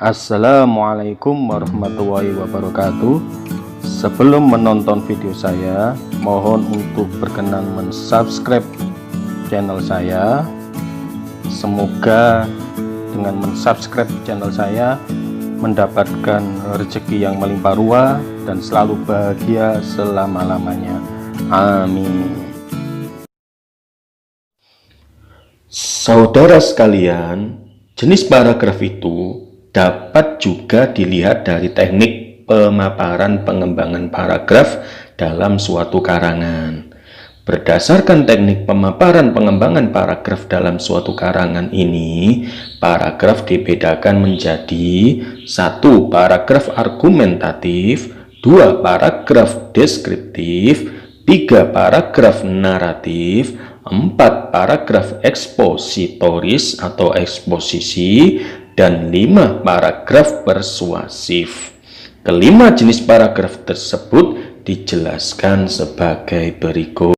Assalamualaikum warahmatullahi wabarakatuh. Sebelum menonton video saya, mohon untuk berkenan mensubscribe channel saya. Semoga dengan mensubscribe channel saya mendapatkan rezeki yang melimpah ruah dan selalu bahagia selama-lamanya. Amin. Saudara sekalian, jenis paragraf itu dapat juga dilihat dari teknik pemaparan pengembangan paragraf dalam suatu karangan. Berdasarkan teknik pemaparan pengembangan paragraf dalam suatu karangan ini, paragraf dibedakan menjadi 1. Paragraf argumentatif, 2. Paragraf deskriptif, 3. Paragraf naratif, 4. Paragraf ekspositoris atau eksposisi, dan 5. Paragraf persuasif. Kelima jenis paragraf tersebut dijelaskan sebagai berikut.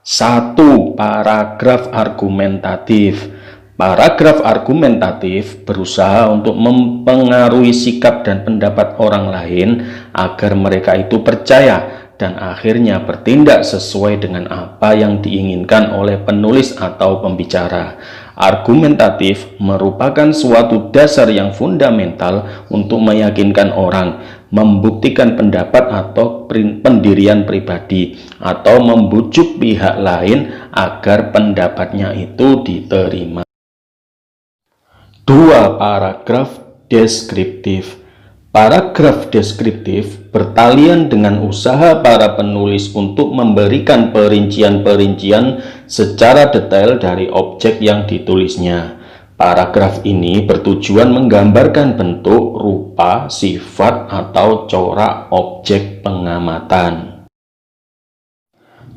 1. Paragraf argumentatif. Paragraf argumentatif berusaha untuk mempengaruhi sikap dan pendapat orang lain agar mereka itu percaya dan akhirnya bertindak sesuai dengan apa yang diinginkan oleh penulis atau pembicara. Argumentatif merupakan suatu dasar yang fundamental untuk meyakinkan orang, membuktikan pendapat atau pendirian pribadi, atau membujuk pihak lain agar pendapatnya itu diterima. 2. Paragraf deskriptif. Paragraf deskriptif bertalian dengan usaha para penulis untuk memberikan perincian-perincian secara detail dari objek yang ditulisnya. Paragraf ini bertujuan menggambarkan bentuk, rupa, sifat, atau corak objek pengamatan.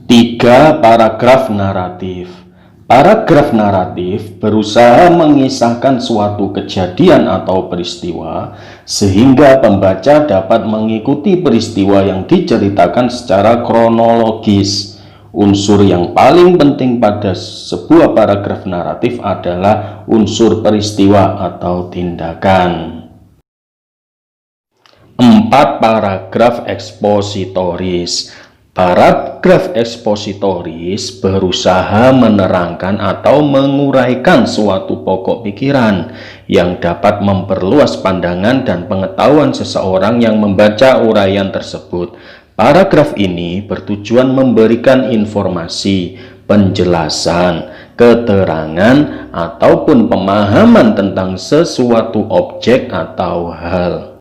3. Paragraf naratif. Paragraf naratif berusaha mengisahkan suatu kejadian atau peristiwa sehingga pembaca dapat mengikuti peristiwa yang diceritakan secara kronologis. Unsur yang paling penting pada sebuah paragraf naratif adalah unsur peristiwa atau tindakan. 4. Paragraf ekspositoris. Paragraf ekspositoris berusaha menerangkan atau menguraikan suatu pokok pikiran yang dapat memperluas pandangan dan pengetahuan seseorang yang membaca uraian tersebut. Paragraf ini bertujuan memberikan informasi, penjelasan, keterangan, ataupun pemahaman tentang sesuatu objek atau hal.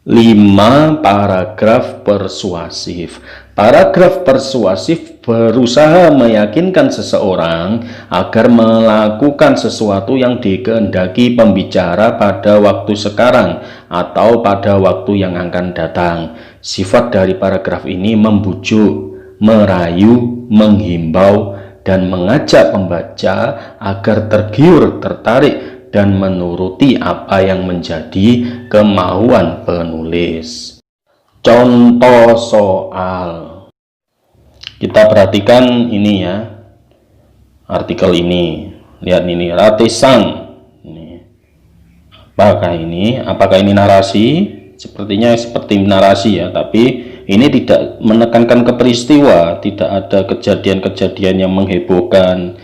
5. Paragraf persuasif. Paragraf persuasif berusaha meyakinkan seseorang agar melakukan sesuatu yang dikehendaki pembicara pada waktu sekarang atau pada waktu yang akan datang. Sifat dari paragraf ini membujuk, merayu, menghimbau, dan mengajak pembaca agar tergiur, tertarik, dan menuruti apa yang menjadi kemauan penulis. Contoh soal. Kita perhatikan ini ya, artikel ini. Lihat ini, Ratisang. Apakah ini narasi? Sepertinya seperti narasi ya, tapi ini tidak menekankan ke peristiwa, tidak ada kejadian-kejadian yang menghebohkan,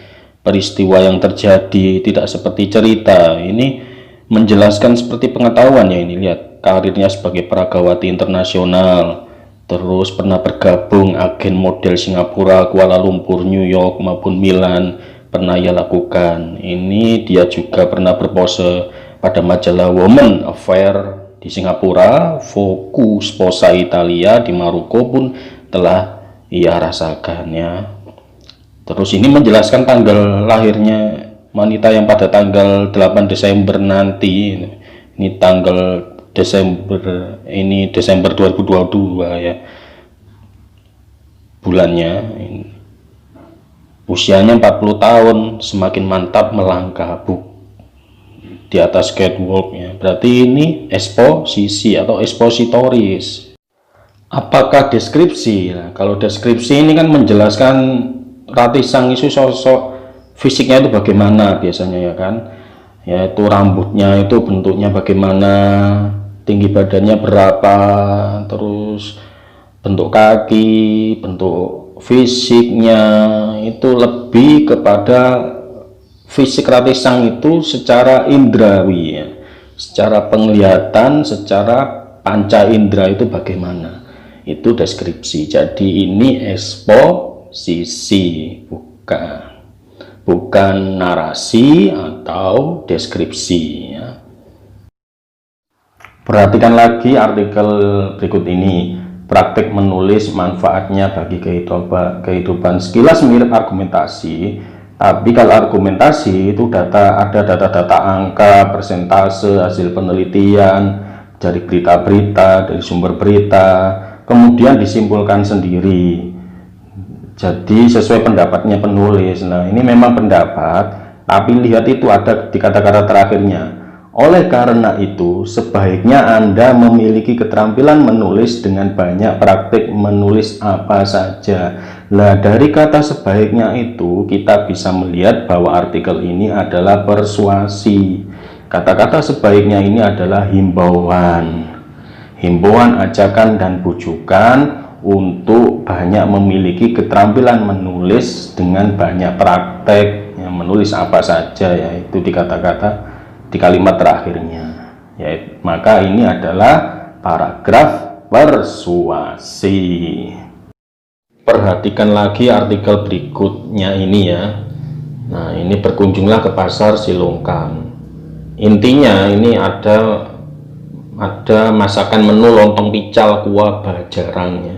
peristiwa yang terjadi, tidak seperti cerita. Ini menjelaskan seperti pengetahuan ya. Ini lihat, karirnya sebagai peragawati internasional, terus pernah bergabung agen model Singapura, Kuala Lumpur, New York maupun Milan pernah ia lakukan. Ini dia juga pernah berpose pada majalah Woman Affair di Singapura, Vogue Sposa Italia di Maroko pun telah ia rasakan ya. Terus ini menjelaskan tanggal lahirnya wanita yang pada tanggal 8 Desember nanti. Ini tanggal Desember, ini Desember 2022 ya. Bulannya. Usianya 40 tahun, semakin mantap melangkah di atas catwalk ya. Berarti ini eksposisi atau ekspositoris. Apakah deskripsi? Nah, kalau deskripsi ini kan menjelaskan Ratisang itu sosok fisiknya itu bagaimana biasanya ya kan, yaitu rambutnya itu bentuknya bagaimana, tinggi badannya berapa, terus bentuk kaki, bentuk fisiknya, itu lebih kepada fisik ratisang itu secara indrawi ya, secara penglihatan, secara panca indera itu bagaimana, itu deskripsi. Jadi ini eksposisi, bukan narasi atau deskripsi ya. Perhatikan lagi artikel berikut ini. Praktik menulis, manfaatnya bagi kehidupan. Sekilas mirip argumentasi, tapi kalau argumentasi itu ada data-data angka, persentase, hasil penelitian dari berita-berita, dari sumber berita, kemudian disimpulkan sendiri. Jadi sesuai pendapatnya penulis. Nah, ini memang pendapat, tapi lihat itu ada di kata-kata terakhirnya. Oleh karena itu, sebaiknya Anda memiliki keterampilan menulis dengan banyak praktik menulis apa saja. Nah, dari kata sebaiknya itu, kita bisa melihat bahwa artikel ini adalah persuasi. Kata-kata sebaiknya ini adalah himbauan. Himbauan, ajakan, dan bujukan untuk banyak memiliki keterampilan menulis dengan banyak praktek. Ya, menulis apa saja, yaitu di kata-kata di kalimat terakhirnya, yaitu maka ini adalah paragraf persuasi. Perhatikan lagi artikel berikutnya ini ya. Nah, ini berkunjunglah ke pasar Silungkang. Intinya ini ada masakan menu lontong pical kuah bajarangnya.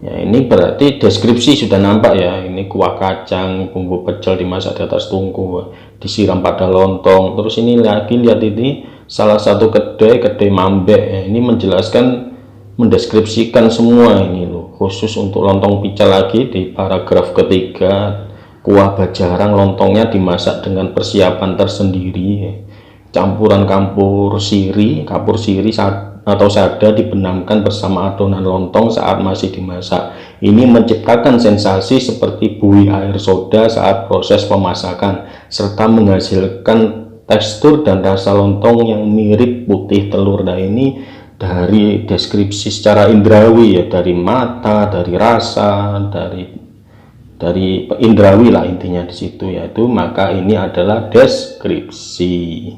Ya, ini berarti deskripsi sudah nampak ya. Ini kuah kacang, bumbu pecel dimasak di atas tungku, disiram pada lontong. Terus ini lagi lihat ini salah satu kedai Mambek ya. Ini menjelaskan, mendeskripsikan semua ini loh. Khusus untuk lontong pical lagi di paragraf ketiga, kuah bajarang lontongnya dimasak dengan persiapan tersendiri ya. Campuran kapur siri atau sada dibenamkan bersama adonan lontong saat masih dimasak. Ini menciptakan sensasi seperti buih air soda saat proses pemasakan, serta menghasilkan tekstur dan rasa lontong yang mirip putih telur. Nah, ini dari deskripsi secara indrawi ya, dari mata, dari rasa, dari indrawi lah intinya di situ, yaitu maka ini adalah deskripsi.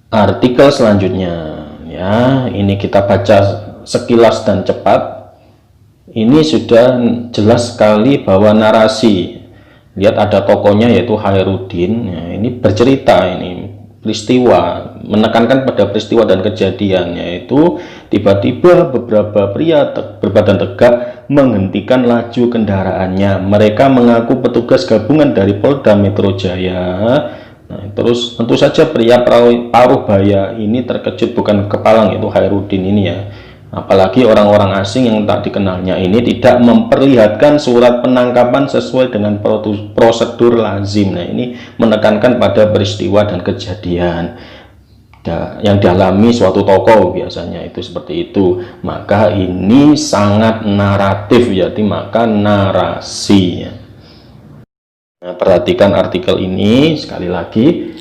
Artikel selanjutnya ya, ini kita baca sekilas dan cepat. Ini sudah jelas sekali bahwa narasi, lihat ada tokonya yaitu Khairuddin ya, ini bercerita, ini peristiwa, menekankan pada peristiwa dan kejadian, yaitu tiba-tiba beberapa pria berbadan tegak menghentikan laju kendaraannya. Mereka mengaku petugas gabungan dari Polda Metro Jaya. Nah, terus tentu saja pria paruh baya ini terkejut bukan kepalang, itu Khairuddin ini ya. Apalagi orang-orang asing yang tak dikenalnya ini tidak memperlihatkan surat penangkapan sesuai dengan prosedur lazim. Nah, ini menekankan pada peristiwa dan kejadian yang dialami suatu tokoh, biasanya itu seperti itu. Maka ini sangat naratif ya, maka narasi ya. Nah, perhatikan artikel ini sekali lagi.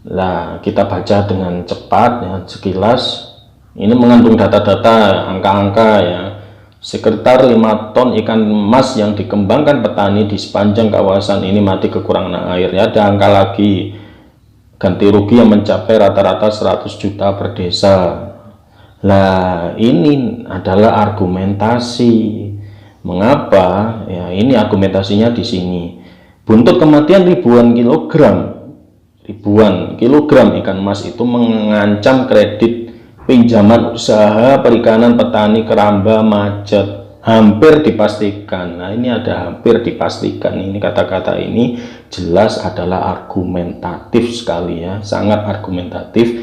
Nah, kita baca dengan cepat ya, sekilas. Ini mengandung data-data, angka-angka ya. Sekitar 5 ton ikan emas yang dikembangkan petani di sepanjang kawasan ini mati kekurangan air ya. Ada angka lagi, ganti rugi yang mencapai rata-rata 100 juta per desa. Nah, ini adalah argumentasi. Mengapa ya, ini argumentasinya di sini. Buntut kematian ribuan kilogram ikan emas itu mengancam kredit pinjaman usaha perikanan petani Keramba macet, hampir dipastikan. Nah, ini ada hampir dipastikan, ini kata-kata ini jelas adalah argumentatif sekali ya, sangat argumentatif.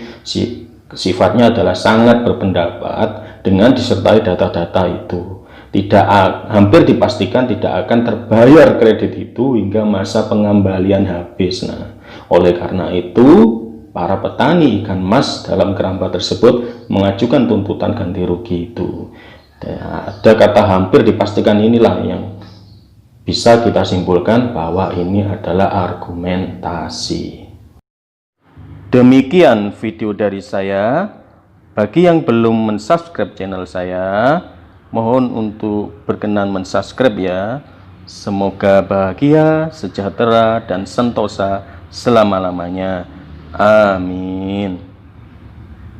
Sifatnya adalah sangat berpendapat dengan disertai data-data itu. Hampir dipastikan tidak akan terbayar kredit itu hingga masa pengembalian habis. Nah, oleh karena itu para petani ikan emas dalam Keramba tersebut mengajukan tuntutan ganti rugi itu. Ada kata hampir dipastikan inilah yang bisa kita simpulkan bahwa ini adalah argumentasi. Demikian video dari saya. Bagi yang belum mensubscribe channel saya, mohon untuk berkenan mensubscribe ya. Semoga bahagia, sejahtera, dan sentosa selama-lamanya. Amin.